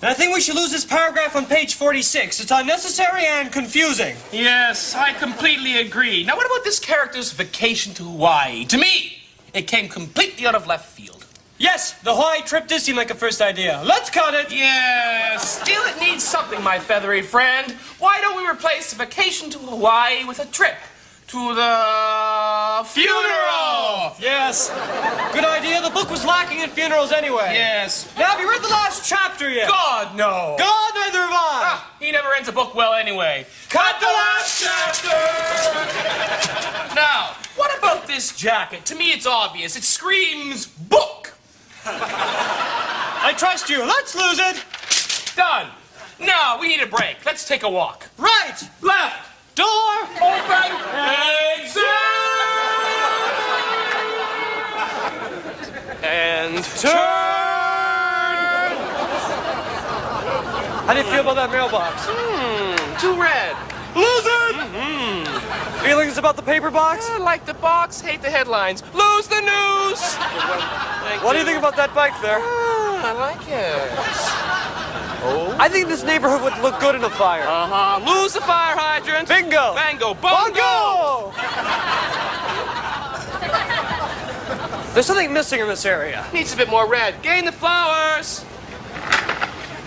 And I think we should lose this paragraph on page 46. It's unnecessary and confusing. Yes, I completely agree. Now, what about this character's vacation to Hawaii? To me, it came completely out of left field. Yes, the Hawaii trip did seem like a first idea. Let's cut it. Yes, still it needs something, my feathery friend. Why don't we replace the vacation to Hawaii with a trip to the funeral? Yes. Good idea. The book was lacking in funerals anyway. Yes. Now, have you read the last chapter yet? God, no. God, neither have I. Ah, he never ends a book well anyway. Cut the last chapter! Now, what about this jacket? To me, it's obvious. It screams book. I trust you. Let's lose it. Done. Now, we need a break. Let's take a walk. Right. Left. Door. Open. Exit. And turn. How do you feel about that mailbox? Too red. Lose it. Feelings about the paper box? I like the box, hate the headlines. Lose the news. What do you think about that bike there? I like it. I think this neighborhood would look good in a fire. Lose the fire hydrant. Bingo. Bango. Bongo. There's something missing in this area. Needs a bit more red. Gain the flowers.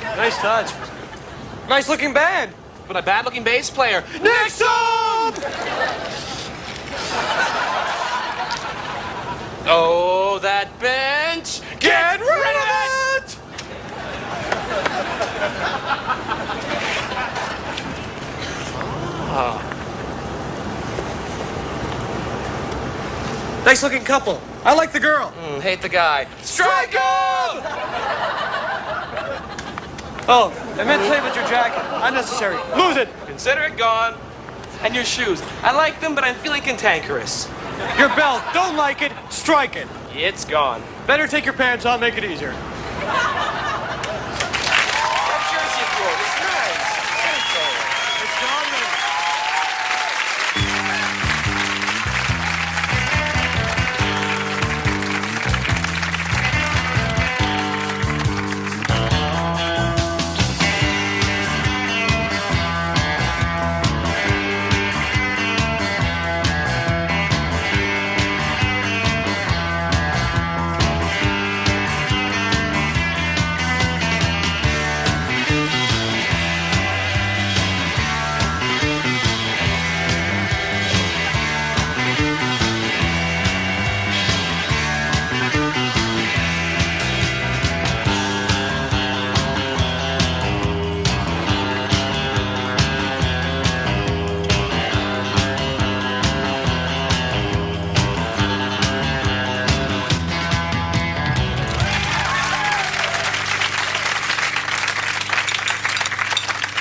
Nice touch. Nice looking band. But a bad looking bass player. Next song! Oh, that bench. Get rid of it! Nice looking couple. I like the girl. Hate the guy. Strike him! Oh, I meant play with your jacket. Unnecessary. Lose it. Consider it gone. And your shoes. I like them, but I'm feeling cantankerous. Your belt. Don't like it. Strike it. It's gone. Better take your pants on. Make it easier. That jersey of yours is nice. It's gone.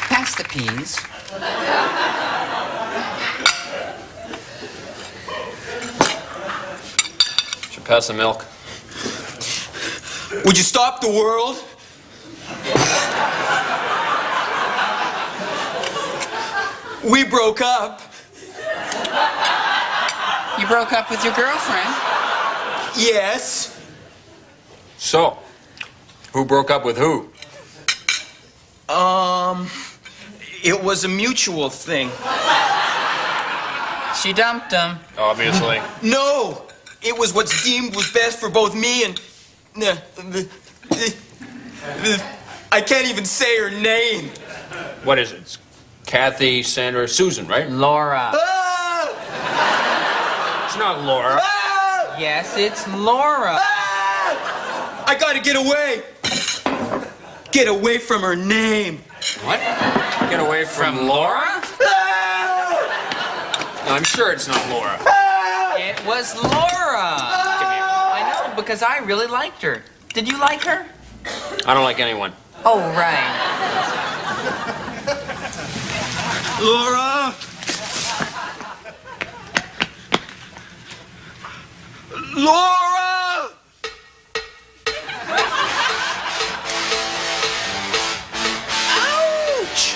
Pass the peas. Should pass the milk. Would you stop the world? We broke up. You broke up with your girlfriend? Yes. So, who broke up with who? It was a mutual thing. She dumped him. Obviously. No! It was what's deemed was best for both me and... I can't even say her name. What is it? It's Kathy, Sandra, Susan, right? Laura. Ah! It's not Laura. Ah! Yes, it's Laura. Ah! I gotta get away. Get away from her name. What? Get away from Laura? Ah! No, I'm sure it's not Laura. It was Laura. I know, because I really liked her. Did you like her? I don't like anyone. Oh, right. Laura! Laura! Ouch!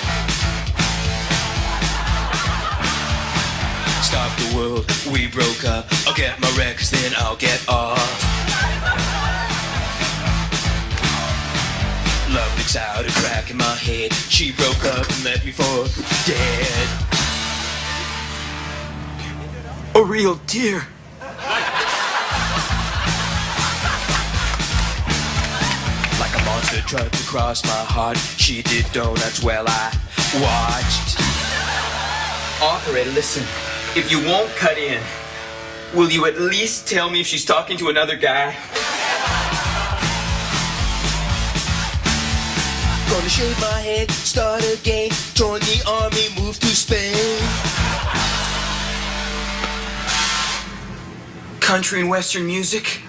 Stop the world, we broke up. I'll get my records, then I'll get off. Love without a crack in my head. She broke up and left me for dead. A real dear. Like a monster tried to cross my heart. She did donuts while I watched. Operator, listen. If you won't cut in, will you at least tell me if she's talking to another guy? Gonna shave my head, start again. Join the army, move to Spain. Country and Western music?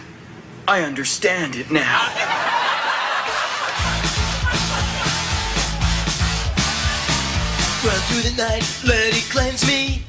I understand it now. Run through the night, let it cleanse me.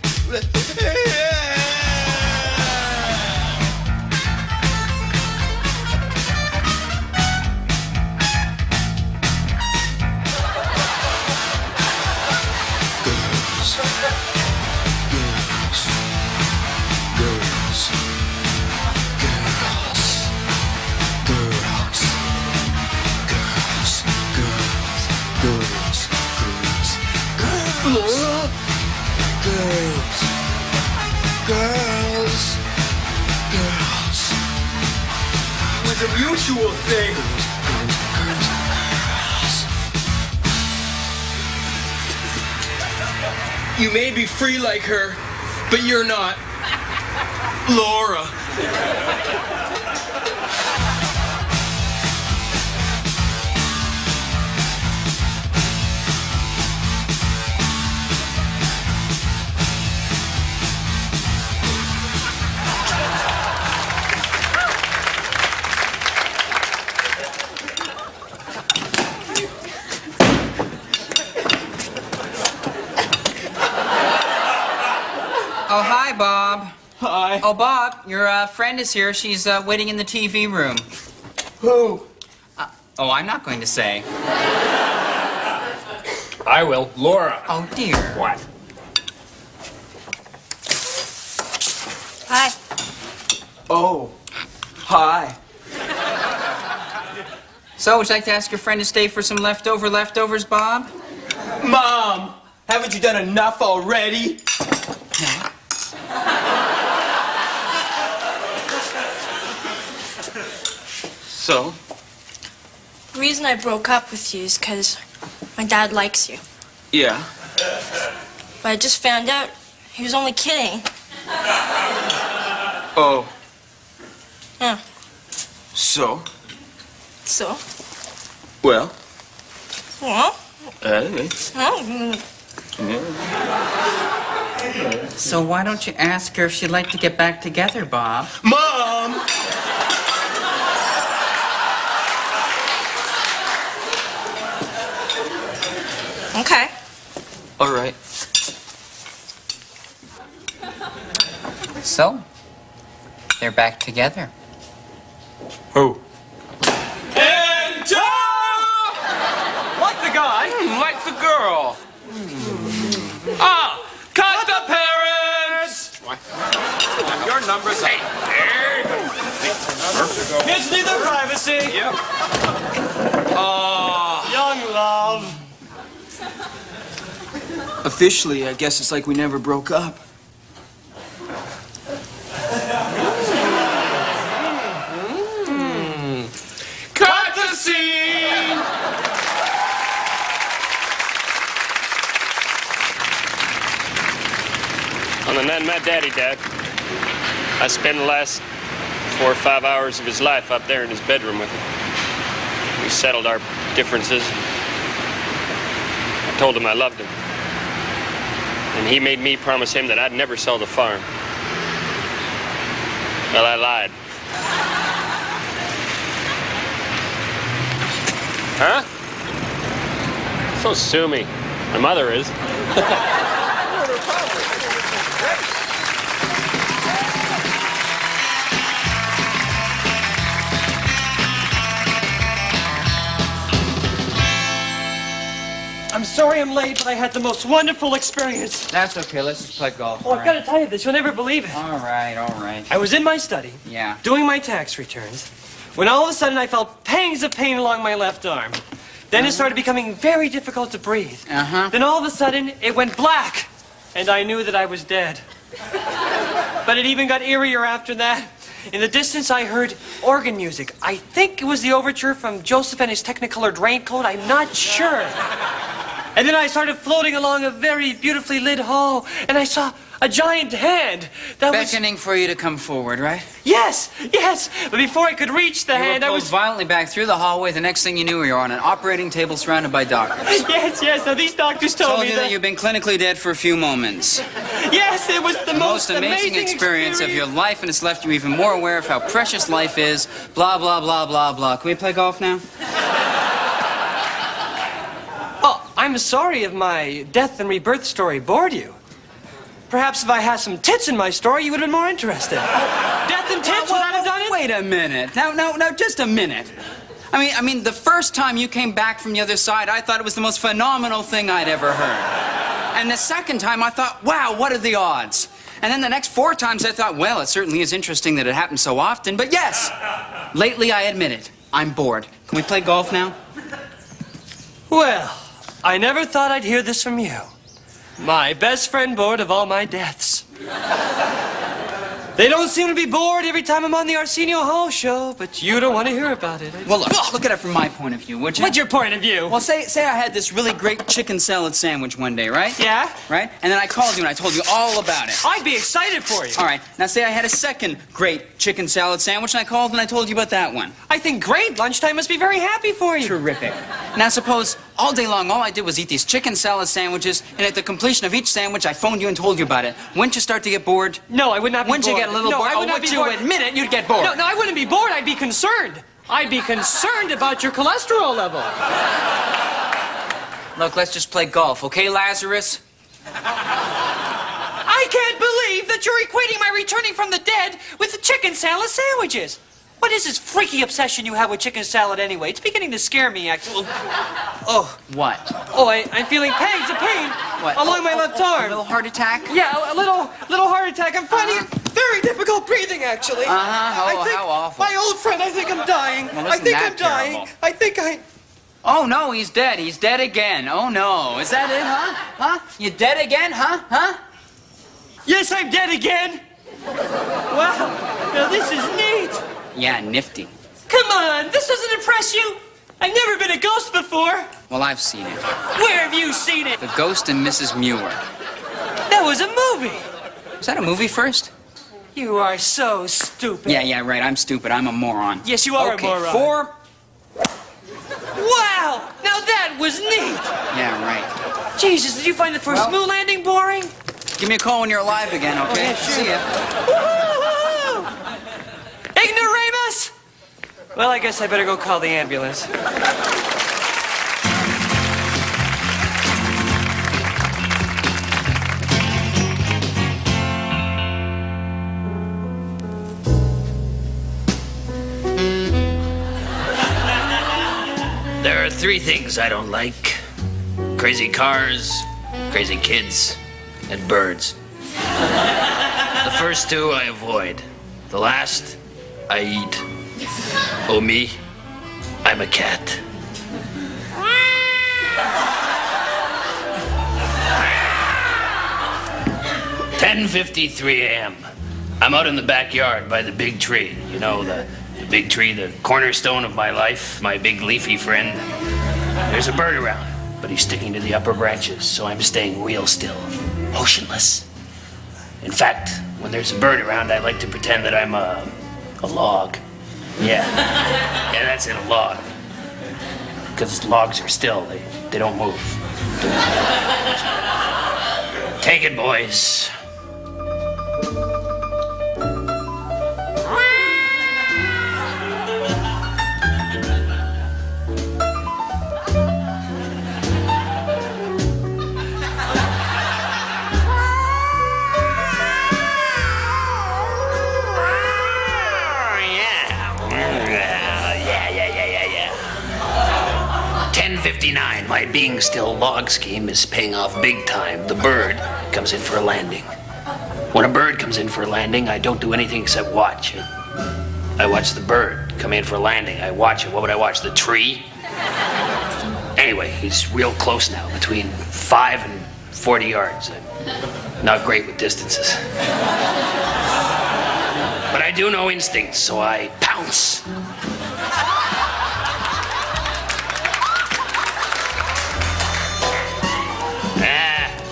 It's a mutual thing. You may be free like her, but you're not Laura. Oh, hi, Bob. Hi. Oh, Bob, your friend is here. She's waiting in the TV room. Who? Oh, I'm not going to say. I will. Laura. Oh, dear. What? Hi. Oh. Hi. So, would you like to ask your friend to stay for some leftovers, Bob? Mom, haven't you done enough already? So? The reason I broke up with you is because my dad likes you. Yeah. But I just found out he was only kidding. Oh. Yeah. So? So? Well. Well, Anyway. So why don't you ask her if she'd like to get back together, Bob? Mom! okay. All right. So, they're back together. Who? Enter! Like the guy. Like the girl. Ah! Cut the parents! Your number's Hey, there you go. It's neither privacy. Yep. Young love. Officially, I guess it's like we never broke up. Cut the scene! On the night my daddy died, I spent the last 4 or 5 hours of his life up there in his bedroom with him. We settled our differences. I told him I loved him. And he made me promise him that I'd never sell the farm. Well, I lied. Huh? So sue me. My mother is. I'm sorry I'm late, but I had the most wonderful experience. That's okay. Let's just play golf. Oh, I've got to tell you this. You'll never believe it. All right, all right. I was in my study, Yeah. doing my tax returns, when all of a sudden I felt pangs of pain along my left arm. Then it started becoming very difficult to breathe. Uh-huh. Then all of a sudden, it went black. And I knew that I was dead. But it even got eerier after that. In the distance, I heard organ music. I think it was the overture from Joseph and his Technicolored Raincoat. I'm not sure. And then I started floating along a very beautifully lit hall, and I saw a giant hand that was... Beckoning for you to come forward, right? Yes, yes. But before I could reach the hand, I You were was... pulled violently back through the hallway. The next thing you knew, you were on an operating table surrounded by doctors. Yes, yes. Now, these doctors told me You that you've been clinically dead for a few moments. Yes, it was the Most amazing experience of your life, and it's left you even more aware of how precious life is. Blah, blah, blah, blah, blah. Can we play golf now? Oh, I'm sorry if my death and rebirth story bored you. Perhaps if I had some tits in my story, you would have been more interested. Death and tits, would I have done it? Wait a minute. Now, just a minute. I mean, the first time you came back from the other side, I thought it was the most phenomenal thing I'd ever heard. And the second time, I thought, wow, what are the odds? And then the next 4 times, I thought, well, it certainly is interesting that it happens so often. But yes, lately, I admit it. I'm bored. Can we play golf now? Well, I never thought I'd hear this from you. My best friend bored of all my deaths. They don't seem to be bored every time I'm on the Arsenio Hall show, but you don't want to hear about it. Well, look at it from my point of view, would you? What's your point of view? Well, say I had this really great chicken salad sandwich one day, right? Yeah? Right? And then I called you and I told you all about it. I'd be excited for you. All right. Now say I had a second great chicken salad sandwich and I called and I told you about that one. I think great. Lunchtime must be very happy for you. Terrific. Now suppose all day long all I did was eat these chicken salad sandwiches, and at the completion of each sandwich I phoned you and told you about it. Wouldn't you start to get bored? No, I would not be bored. Wouldn't you get a little no, bored? I would not be bored. Admit it, you'd get bored. No, I wouldn't be bored. I'd be concerned. I'd be concerned about your cholesterol level. Look, let's just play golf, okay, Lazarus? I can't believe that you're equating my returning from the dead with the chicken salad sandwiches. What is this freaky obsession you have with chicken salad anyway? It's beginning to scare me, actually. Oh. What? Oh, I'm feeling pangs of pain What? along my left arm. A little heart attack? Yeah, a little heart attack. I'm finding it very difficult breathing, actually. Uh-huh. Oh, how awful. My old friend, I think I'm dying. Well, I isn't think that I'm dying. terrible? I think I... Oh, no, he's dead. He's dead again. Oh, no. Is that it, huh? Huh? You dead again, huh? Huh? Yes, I'm dead again. Wow, now this is neat. Yeah, nifty. Come on, this doesn't impress you. I've never been a ghost before. Well, I've seen it. Where have you seen it? The Ghost and Mrs. Muir. That was a movie. Was that a movie first? You are so stupid. Yeah, right. I'm stupid. I'm a moron. Yes, you are okay, a moron. 4. Wow, now that was neat. Yeah, right. Jesus, did you find the first moon landing boring? Give me a call when you're alive again, okay? Okay, sure. See ya. Woo-hoo! Ignoramus! Well, I guess I better go call the ambulance. There are 3 things I don't like: crazy cars, crazy kids, and birds. The first 2 I avoid. The last I eat. Oh me, I'm a cat. "10:53 a.m. I'm out in the backyard by the big tree. You know, the big tree, the cornerstone of my life, my big leafy friend. There's a bird around, but he's sticking to the upper branches, so I'm staying real still, motionless. In fact, when there's a bird around, I like to pretend that I'm a log. Yeah, that's it, a log. Because logs are still, they don't move. Take it, boys. Yeah. 10:59. My being still log scheme is paying off big time. The bird comes in for a landing. When a bird comes in for a landing, I don't do anything except watch it. I watch the bird come in for a landing. I watch it. What would I watch? The tree? Anyway, he's real close now, between 5 and 40 yards. I'm not great with distances. But I do know instincts, so I pounce.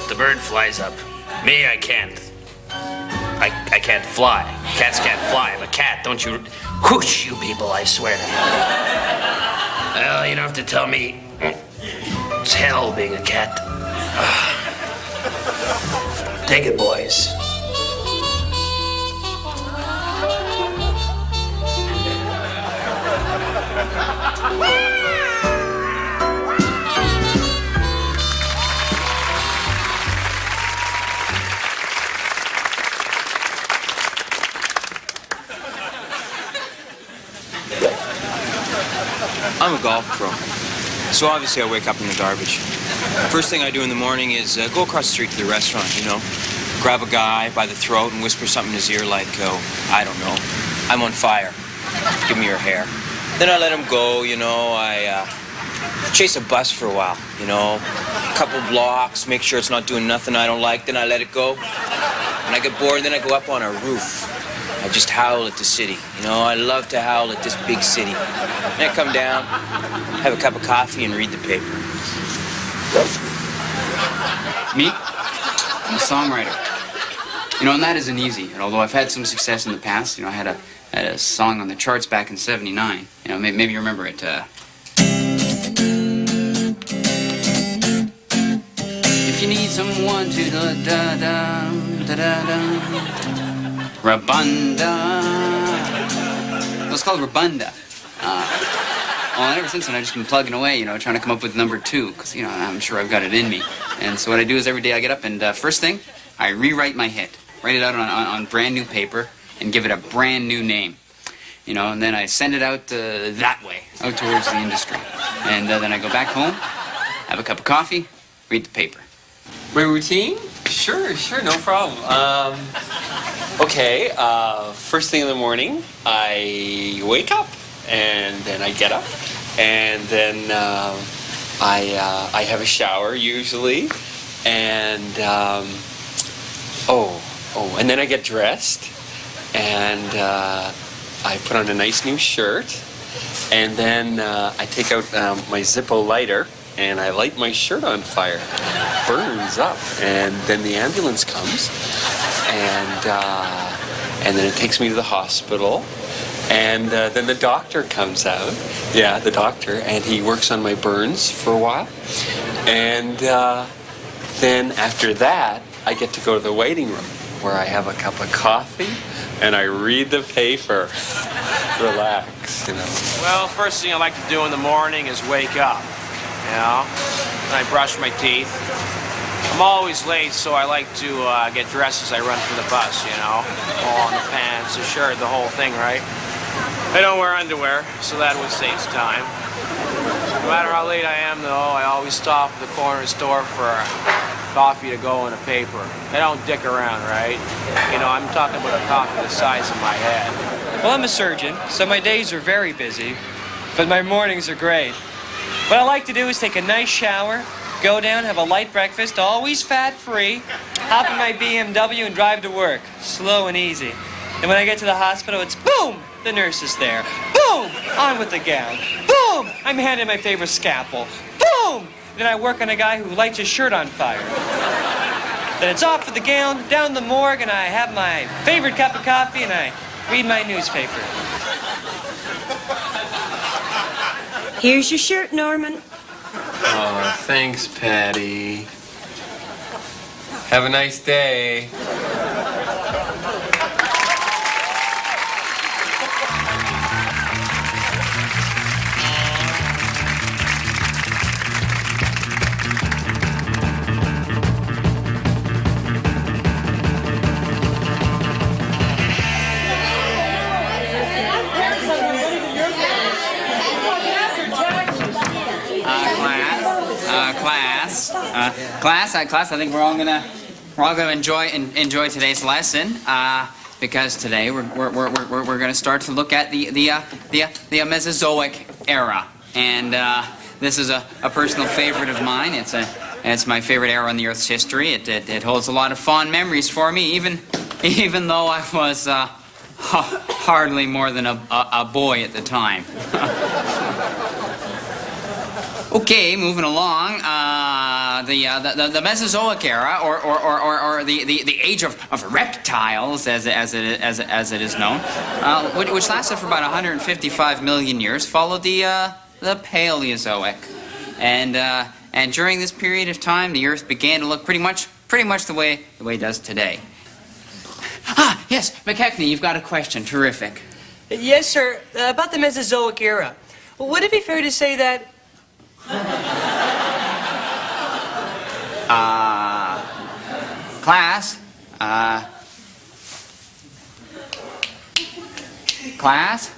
The bird flies up. Me, I can't. I can't fly. Cats can't fly. I'm a cat, don't you? Whoosh, you people, I swear. Well, you don't have to tell me. It's hell being a cat. Take it, boys. I'm a golf pro, so obviously I wake up in the garbage. First thing I do in the morning is go across the street to the restaurant, you know, grab a guy by the throat and whisper something in his ear like, I don't know, I'm on fire, give me your hair. Then I let him go, you know, I chase a bus for a while, you know, a couple blocks, make sure it's not doing nothing I don't like, then I let it go. When I get bored, then I go up on a roof. I just howl at the city. You know, I love to howl at this big city. Then I come down, have a cup of coffee, and read the paper. Me? I'm a songwriter. You know, and that isn't easy. And although I've had some success in the past, you know, I had a song on the charts back in '79. You know, maybe you remember it. If you need someone to Rabunda. It was called Rabunda. Well, ever since then, I've just been plugging away, you know, trying to come up with number 2, because, you know, I'm sure I've got it in me. And so what I do is every day I get up and first thing, I rewrite my hit. Write it out on brand new paper and give it a brand new name. You know, and then I send it out that way, out towards the industry. And then I go back home, have a cup of coffee, read the paper. My routine? Sure, no problem. Okay, first thing in the morning, I wake up, and then I get up, and then I have a shower usually, and and then I get dressed, and I put on a nice new shirt, and then I take out my Zippo lighter, and I light my shirt on fire. Burns up, and then the ambulance comes, and then it takes me to the hospital, and then the doctor comes out. Yeah, the doctor, and he works on my burns for a while, and then after that, I get to go to the waiting room where I have a cup of coffee and I read the paper. Relax, you know. Well, first thing I like to do in the morning is wake up. You know, and I brush my teeth. I'm always late, so I like to get dressed as I run for the bus, you know. All on the pants, the shirt, the whole thing, right? I don't wear underwear, so that would save time. No matter how late I am, though, I always stop at the corner store for coffee to go and a paper. I don't dick around, right? You know, I'm talking about a coffee the size of my head. Well, I'm a surgeon, so my days are very busy, but my mornings are great. What I like to do is take a nice shower, go down, have a light breakfast, always fat-free, hop in my BMW and drive to work, slow and easy. And when I get to the hospital, it's boom, the nurse is there. Boom, on with the gown. Boom, I'm handed my favorite scalpel. Boom, then I work on a guy who lights his shirt on fire. Then it's off with the gown, down the morgue, and I have my favorite cup of coffee and I read my newspaper. Here's your shirt, Norman. Oh, thanks, Patty. Have a nice day. Class, I think we're all gonna enjoy today's lesson, because today we're gonna start to look at the Mesozoic era, and this is a personal favorite of mine. It's my favorite era in the Earth's history. It holds a lot of fond memories for me, even though I was hardly more than a boy at the time. Okay, moving along. The Mesozoic era, or the age of reptiles, as it is known, which lasted for about 155 million years, followed the Paleozoic, and during this period of time, the Earth began to look pretty much the way it does today. Ah, yes, McKechnie, you've got a question. Terrific. Yes, sir. About the Mesozoic era. Would it be fair to say that... Class? Class?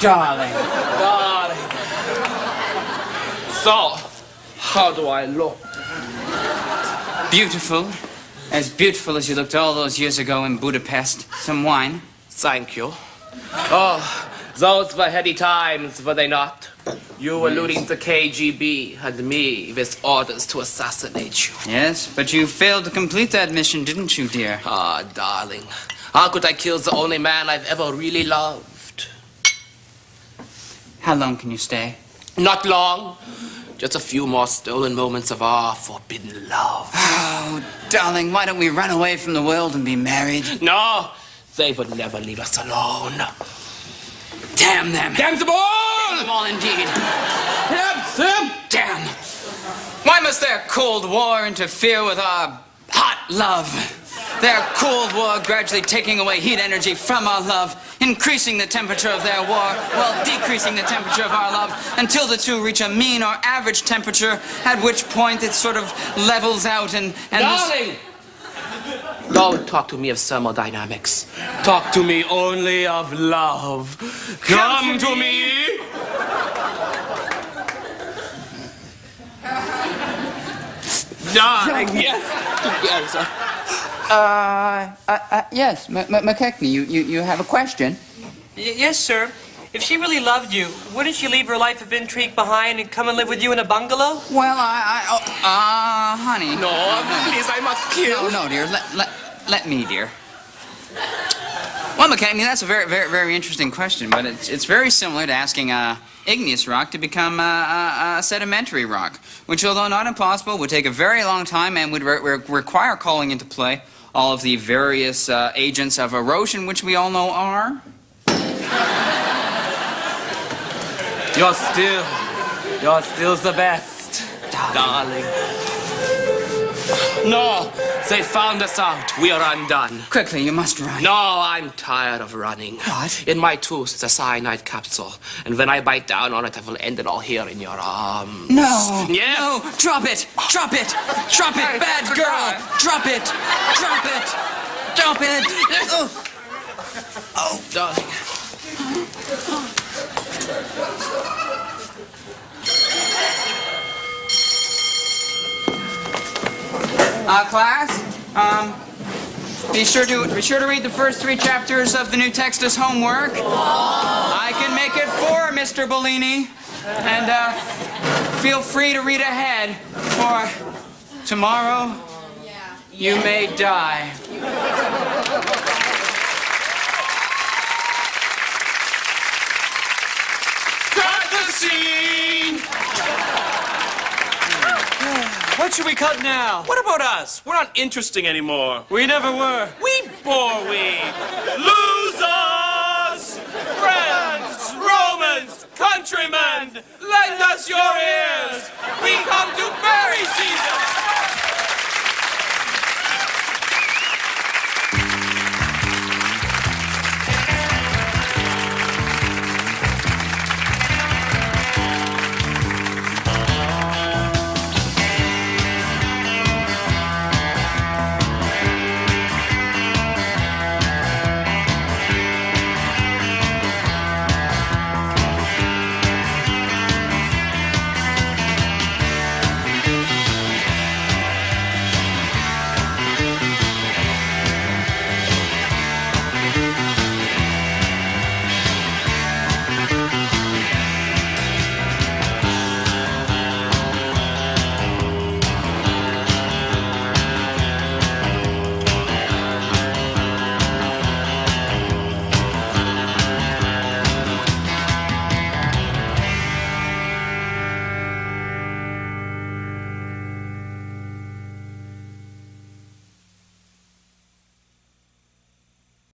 Darling. So, how do I look? Beautiful. As beautiful as you looked all those years ago in Budapest. Some wine? Thank you. Oh, those were heady times, were they not? You were alluding to KGB and me with orders to assassinate you. Yes, but you failed to complete that mission, didn't you, dear? Ah, darling. How could I kill the only man I've ever really loved? How long can you stay? Not long. Just a few more stolen moments of our forbidden love. Oh, darling, why don't we run away from the world and be married? No, they would never leave us alone. Damn them. Damn them all! Damn them all, indeed. Damn them! Damn. Why must their Cold War interfere with our hot love? Their Cold War gradually taking away heat energy from our love, increasing the temperature of their war, while decreasing the temperature of our love, until the two reach a mean or average temperature, at which point it sort of levels out and Darling! Don't talk to me of thermodynamics. Talk to me only of love. Come to me! Darling, yes, together. Yes, McKechnie, you have a question? Yes, sir. If she really loved you, wouldn't she leave her life of intrigue behind and come and live with you in a bungalow? Well, honey. No, please, I must kill. No, dear, let me, dear. Well, McKechnie, that's a very interesting question, but it's very similar to asking igneous rock to become a sedimentary rock, which, although not impossible, would take a very long time and would require calling into play all of the various agents of erosion, which we all know are. You're still the best, darling. No, they found us out. We are undone. Quickly, you must run. No, I'm tired of running. What? In my tooth is a cyanide capsule, and when I bite down on it, I will end it all here in your arms. No. Yeah. No. Drop it. Drop it. Drop it, bad girl. Drop it. Drop it. Drop it. Oh, darling. Class, be sure to read the first 3 chapters of the new text as homework. I can make it 4, Mr. Bellini, and feel free to read ahead, for tomorrow you may die. Cut the scene! What should we cut now? What about us? We're not interesting anymore. We never were. We bore we. Losers! Friends, Romans, countrymen, lend us your ears.